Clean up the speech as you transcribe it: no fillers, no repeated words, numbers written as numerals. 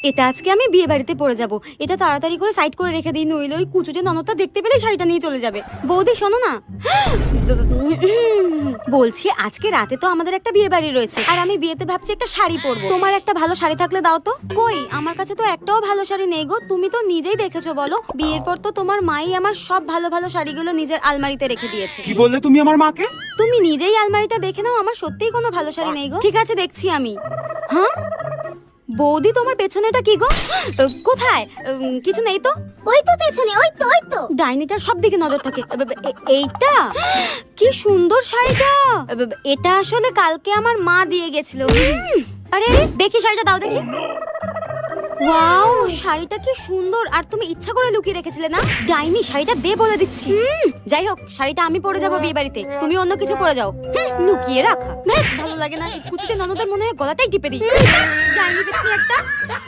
এটা আজকে আমি বিয়ে বাড়িতে পরে যাব। এটা তাড়াতাড়ি করে সাইড করে রেখে দিই, নইলে ওই কুচুটে ননদটা দেখতে পেলে শাড়িটা নিয়ে চলে যাবে। বৌদি শোনো না, বলছি আজকে রাতে তো আমাদের একটা বিয়ে বাড়ি রয়েছে, আর আমি বিয়েতে ভাবছি একটা শাড়ি পরবো। তোমার একটা ভালো শাড়ি থাকলে দাও তো। কই, আমার কাছে তো একটাও ভালো শাড়ি নেই গো। তুমি তো নিজেই দেখেছো, বলো। বিয়ের পর তো তোমার মাই আমার সব ভালো ভালো শাড়িগুলো নিজের আলমারিতে রেখে দিয়েছে। কি বললে তুমি আমার মাকে? তুমি নিজেই আলমারিটা দেখে নাও, আমার সত্যিই কোনো ভালো শাড়ি নেই গো। ঠিক আছে, দেখছি আমি। হ্যাঁ বৌদি, তোমার পেছনেটা কি গো? কোথায়? কিছু নেই তো। ওই তো পেছনে, ওই তো ডাইনিটার সব দিকে নজর থাকে। এইটা কি সুন্দর শাড়িটা। এটা আসলে কালকে আমার মা দিয়ে গেছিল। আরে আরে, দেখি শাড়িটা দাও দেখি। ওয়াও, শাড়িটা কি সুন্দর। আর তুমি ইচ্ছা করে লুকিয়ে রেখেছিলে না? ডাইনি, শাড়িটা দে বলে দিচ্ছি। যাই হোক, শাড়িটা আমি পরে যাবো বিয়ে বাড়িতে, তুমি অন্য কিছু পরে যাও। লুকিয়ে রাখা ভালো লাগে না। কুচিতে ননদের মনে হয় গলাটাই টিপে দিই। ডাইনি দেখি একটা।